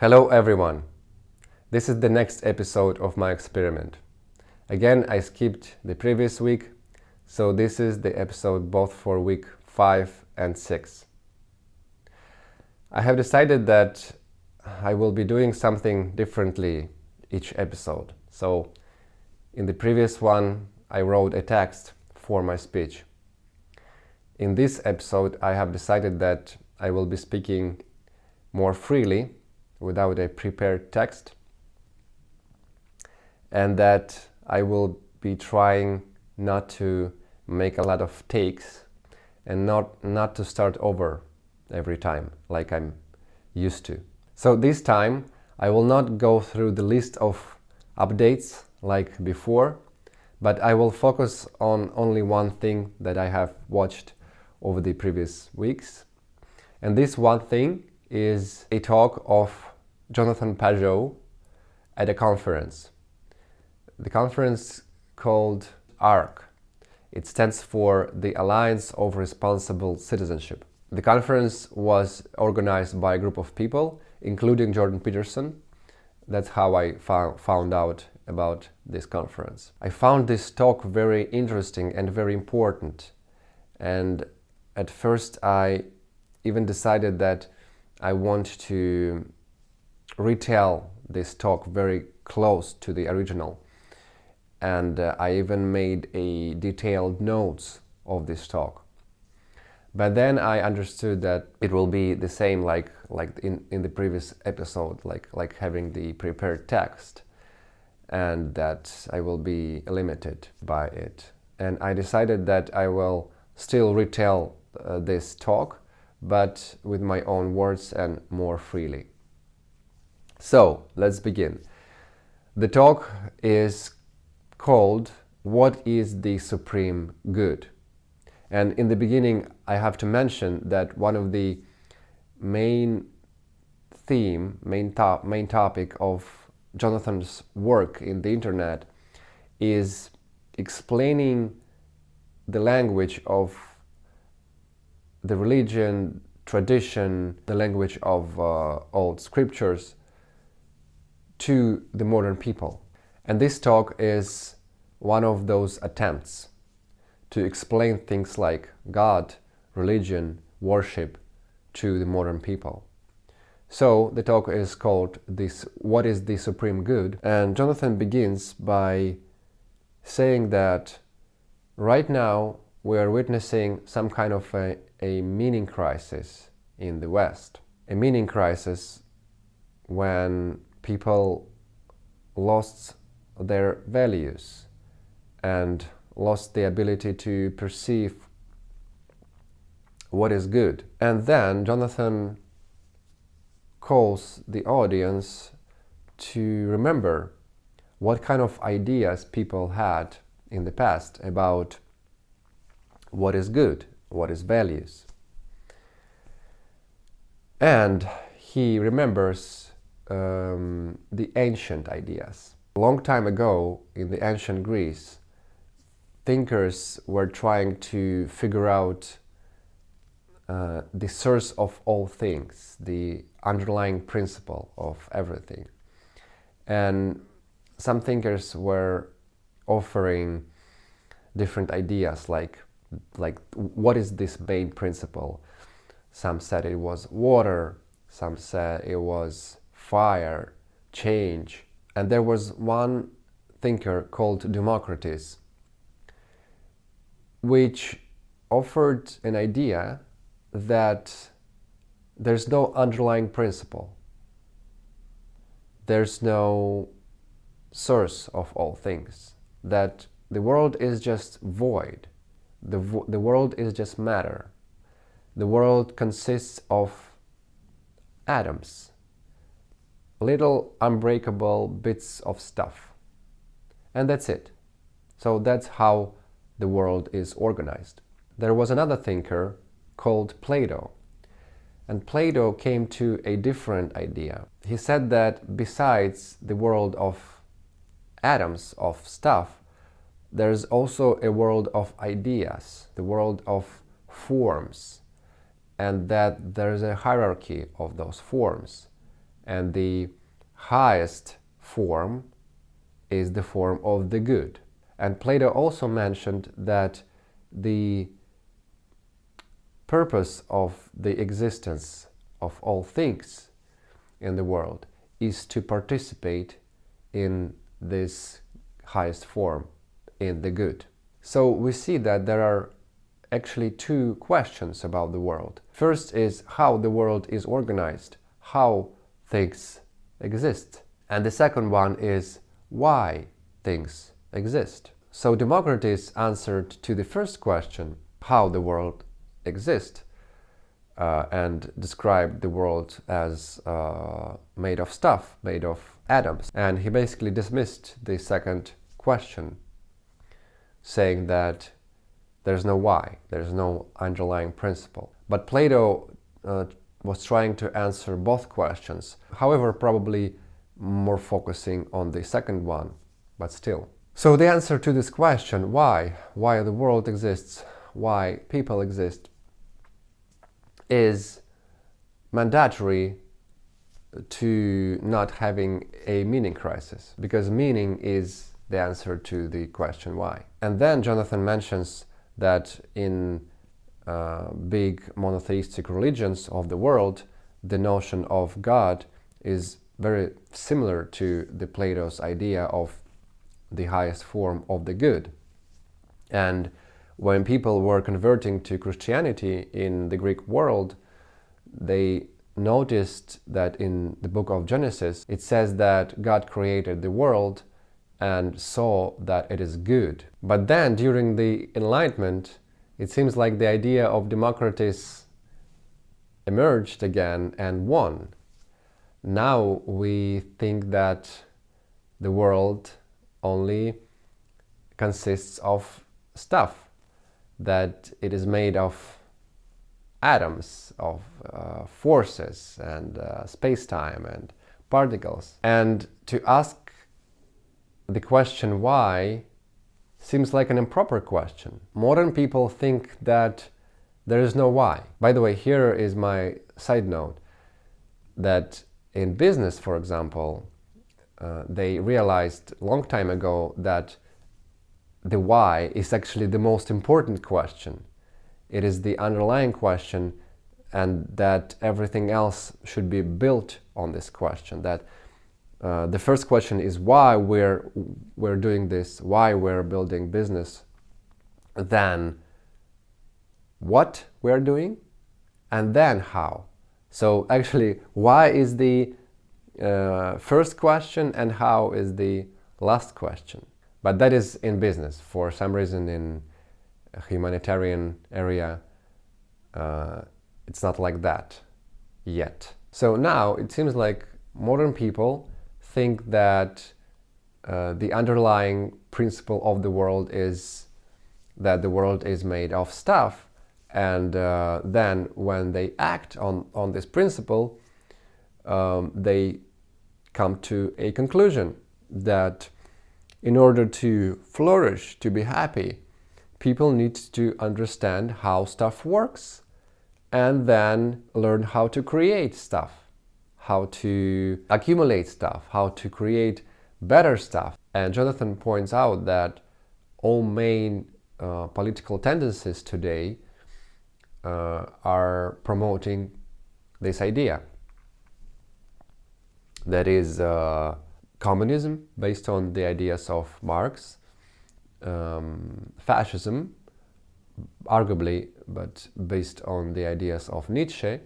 Hello everyone! This is the next episode of my experiment. Again, I skipped the previous week, so this is the episode both for week 5 and 6. I have decided that I will be doing something differently each episode. So in the previous one, I wrote a text for my speech. In this episode, I have decided that I will be speaking more freely without a prepared text, and that I will be trying not to make a lot of takes and not to start over every time like I'm used to. So this time I will not go through the list of updates like before, but I will focus on only one thing that I have watched over the previous weeks. And this one thing is a talk of Jonathan Pageau at a conference. The conference called ARC. It stands for the Alliance of Responsible Citizenship. The conference was organized by a group of people, including Jordan Peterson. That's how I found out about this conference. I found this talk very interesting and very important. And at first I even decided that I want to retell this talk very close to the original. And I even made a detailed notes of this talk. But then I understood that it will be the same like in the previous episode, like having the prepared text, and that I will be limited by it. And I decided that I will still retell this talk, but with my own words and more freely. So let's begin. The talk is called "What is the Supreme Good?" And in the beginning I have to mention that one of the main topic of Jonathan's work in the internet is explaining the language of the religion, tradition, the language of old scriptures to the modern people. And this talk is one of those attempts to explain things like God, religion, worship to the modern people. So the talk is called "What is the Supreme Good?" And Jonathan begins by saying that right now we are witnessing some kind of a meaning crisis in the West. A meaning crisis when people lost their values and lost the ability to perceive what is good. And then Jonathan calls the audience to remember what kind of ideas people had in the past about what is good, what is values. And he remembers the ancient ideas. A long time ago in the ancient Greece, thinkers were trying to figure out the source of all things, the underlying principle of everything. And some thinkers were offering different ideas like what is this main principle? Some said it was water, some said it was fire, change. And there was one thinker called Democritus, which offered an idea that there's no underlying principle. There's no source of all things. That the world is just void. The world is just matter. The world consists of atoms, little unbreakable bits of stuff. And that's it. So that's how the world is organized. There was another thinker called Plato. And Plato came to a different idea. He said that besides the world of atoms, of stuff, there's also a world of ideas, the world of forms, and that there's a hierarchy of those forms. and the highest form is the form of the good. And Plato also mentioned that the purpose of the existence of all things in the world is to participate in this highest form, in the good. So we see that there are actually two questions about the world. First is how the world is organized, how things exist. And the second one is why things exist. So Democritus answered to the first question, how the world exists, and described the world as made of stuff, made of atoms. And he basically dismissed the second question, saying that there's no why, there's no underlying principle. But Plato was trying to answer both questions, however, probably more focusing on the second one, but still. So the answer to this question, why the world exists, why people exist, is mandatory to not having a meaning crisis, because meaning is the answer to the question why. And then Jonathan mentions that in big monotheistic religions of the world, the notion of God is very similar to the Plato's idea of the highest form of the good. And when people were converting to Christianity in the Greek world, they noticed that in the book of Genesis, it says that God created the world and saw that it is good. But then during the Enlightenment, it seems like the idea of Democritus emerged again and won. Now we think that the world only consists of stuff, that it is made of atoms, of forces and space-time and particles. And to ask the question why seems like an improper question. Modern people think that there is no why. By the way, here is my side note, that in business, for example, they realized a long time ago that the why is actually the most important question. It is the underlying question, and that everything else should be built on this question. That the first question is why we're doing this, why we're building business, then what we're doing, and then how. So actually, why is the first question and how is the last question. But that is in business. For some reason in a humanitarian area, it's not like that yet. So now it seems like modern people think that the underlying principle of the world is that the world is made of stuff, and then when they act on this principle, they come to a conclusion that in order to flourish, to be happy, people need to understand how stuff works and then learn how to create stuff, how to accumulate stuff, how to create better stuff. And Jonathan points out that all main political tendencies today are promoting this idea. That is communism, based on the ideas of Marx, fascism, arguably, but based on the ideas of Nietzsche,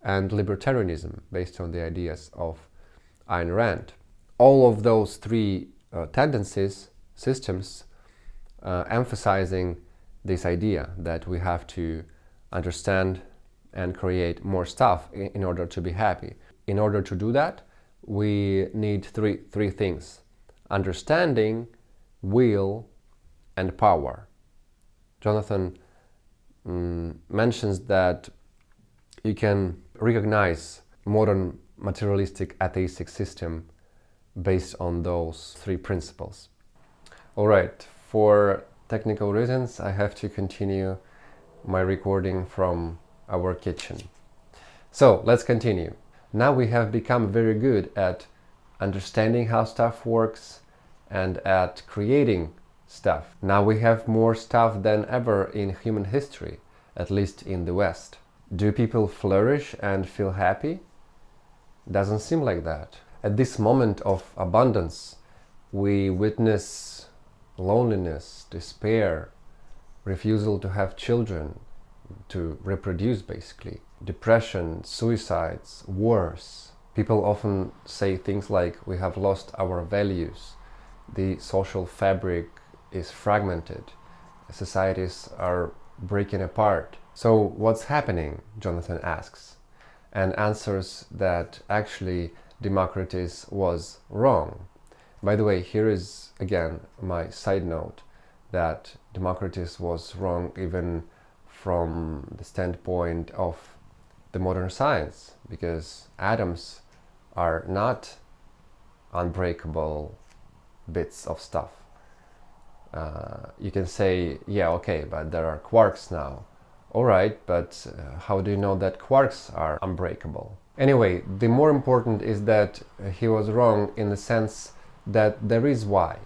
and libertarianism, based on the ideas of Ayn Rand. All of those three tendencies, systems, emphasizing this idea that we have to understand and create more stuff in order to be happy. In order to do that, we need three things: understanding, will, and power. Jonathan mentions that you can recognize modern materialistic atheistic system based on those three principles. All right, for technical reasons, I have to continue my recording from our kitchen. So let's continue. Now we have become very good at understanding how stuff works and at creating stuff. Now we have more stuff than ever in human history, at least in the West. Do people flourish and feel happy? Doesn't seem like that. At this moment of abundance, we witness loneliness, despair, refusal to have children, to reproduce basically, depression, suicides, wars. People often say things like, we have lost our values, the social fabric is fragmented, societies are breaking apart. So what's happening? Jonathan asks, and answers that actually Democritus was wrong. By the way, here is again my side note that Democritus was wrong even from the standpoint of the modern science, because atoms are not unbreakable bits of stuff. You can say, yeah, okay, but there are quarks now. All right, but how do you know that quarks are unbreakable? Anyway, the more important is that he was wrong in the sense that there is why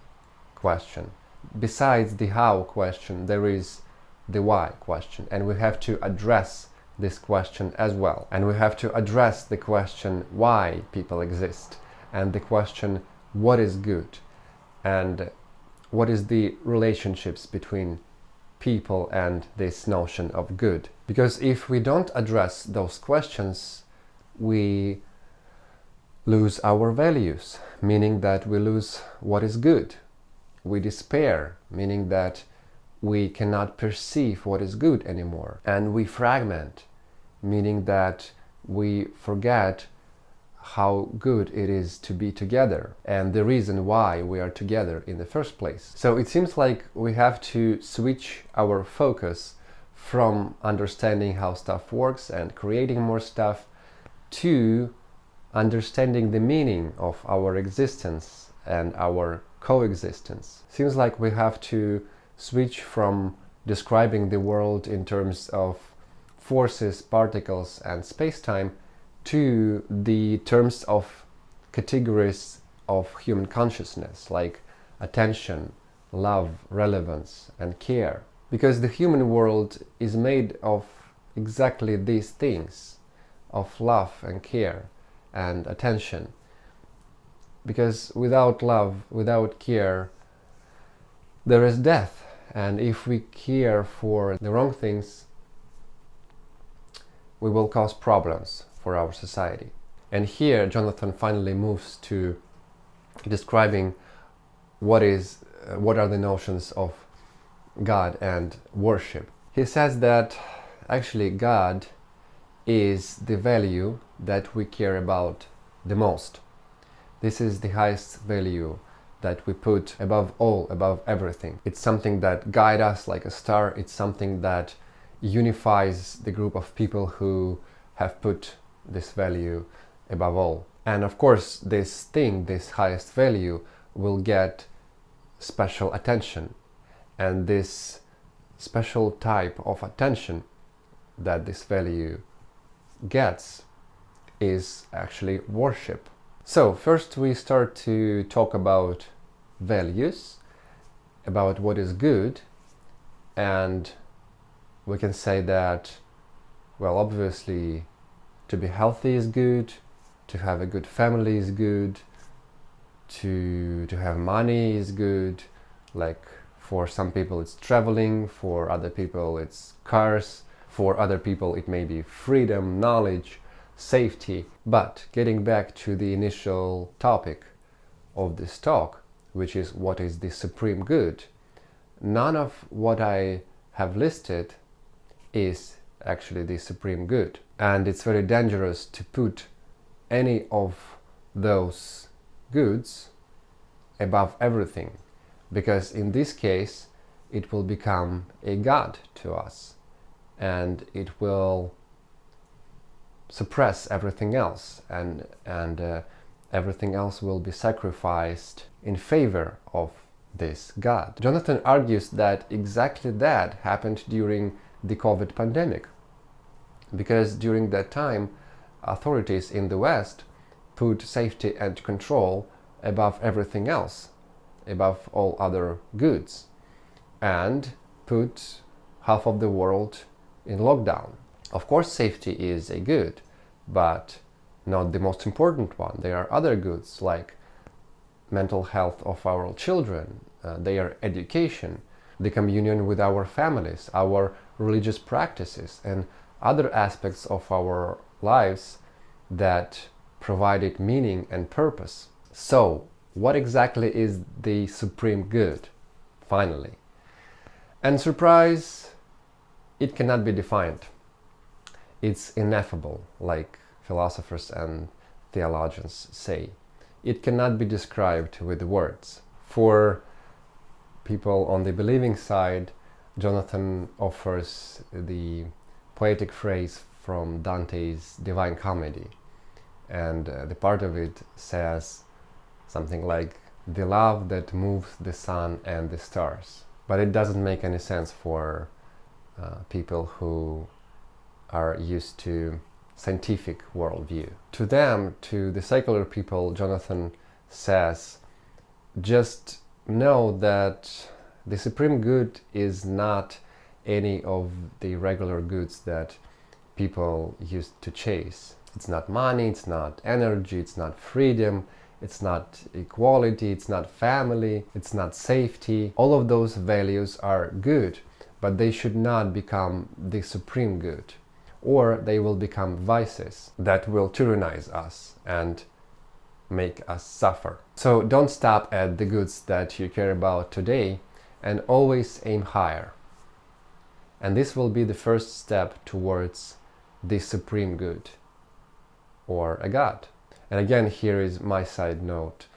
question. Besides the how question, there is the why question, and we have to address this question as well. And we have to address the question why people exist, and the question what is good, and what is the relationships between people and this notion of good. Because if we don't address those questions, we lose our values, meaning that we lose what is good. We despair, meaning that we cannot perceive what is good anymore. And we fragment, meaning that we forget how good it is to be together and the reason why we are together in the first place. So it seems like we have to switch our focus from understanding how stuff works and creating more stuff to understanding the meaning of our existence and our coexistence. Seems like we have to switch from describing the world in terms of forces, particles, and space-time to the terms of categories of human consciousness, like attention, love, relevance, and care. Because the human world is made of exactly these things, of love and care and attention. Because without love, without care, there is death. And if we care for the wrong things, we will cause problems for our society. And here Jonathan finally moves to describing what are the notions of God and worship. He says that actually God is the value that we care about the most. This is the highest value that we put above all, above everything. It's something that guides us like a star. It's something that unifies the group of people who have put this value above all. And of course, this thing, this highest value, will get special attention. And this special type of attention that this value gets is actually worship. So first we start to talk about values, about what is good, and we can say that, well, obviously to be healthy is good, to have a good family is good, to have money is good. Like for some people it's traveling, for other people it's cars, for other people it may be freedom, knowledge, safety. But getting back to the initial topic of this talk, which is what is the supreme good, none of what I have listed is actually the supreme good. And it's very dangerous to put any of those goods above everything, because in this case it will become a god to us and it will suppress everything else, and everything else will be sacrificed in favor of this god. Jonathan argues that exactly that happened during the COVID pandemic, because during that time authorities in the West put safety and control above everything else, above all other goods, and put half of the world in lockdown. Of course, safety is a good, but not the most important one. There are other goods like mental health of our children, their education, the communion with our families, our religious practices, and other aspects of our lives that provided meaning and purpose. So, what exactly is the supreme good, finally? And surprise, it cannot be defined. It's ineffable, like philosophers and theologians say. It cannot be described with words. For people on the believing side, Jonathan offers the poetic phrase from Dante's Divine Comedy, and the part of it says something like, "The love that moves the sun and the stars." But it doesn't make any sense for people who are used to scientific worldview. To them, to the secular people, Jonathan says, just know that the supreme good is not any of the regular goods that people used to chase. It's not money, it's not energy, it's not freedom, it's not equality, it's not family, it's not safety. All of those values are good, but they should not become the supreme good, or they will become vices that will tyrannize us and make us suffer. So don't stop at the goods that you care about today, and always aim higher. And this will be the first step towards the supreme good, or a God. And again, here is my side note.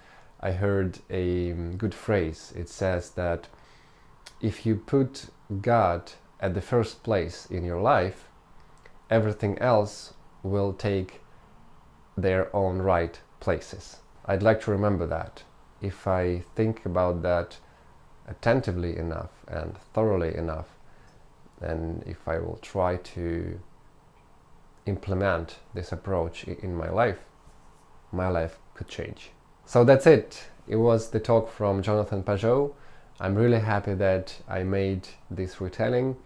I heard a good phrase. It says that if you put God at the first place in your life, everything else will take their own right places. I'd like to remember that. If I think about that attentively enough and thoroughly enough, and if I will try to implement this approach in my life could change. So that's it. It was the talk from Jonathan Pageau. I'm really happy that I made this retelling.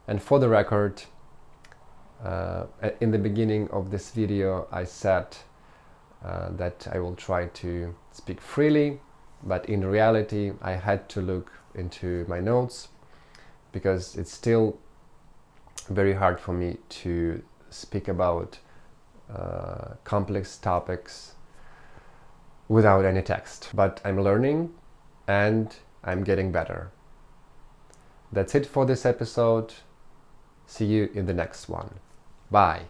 And for the record, in the beginning of this video I said that I will try to speak freely, but in reality I had to look into my notes because it's still very hard for me to speak about complex topics without any text. But I'm learning and I'm getting better. That's it for this episode. See you in the next one. Bye.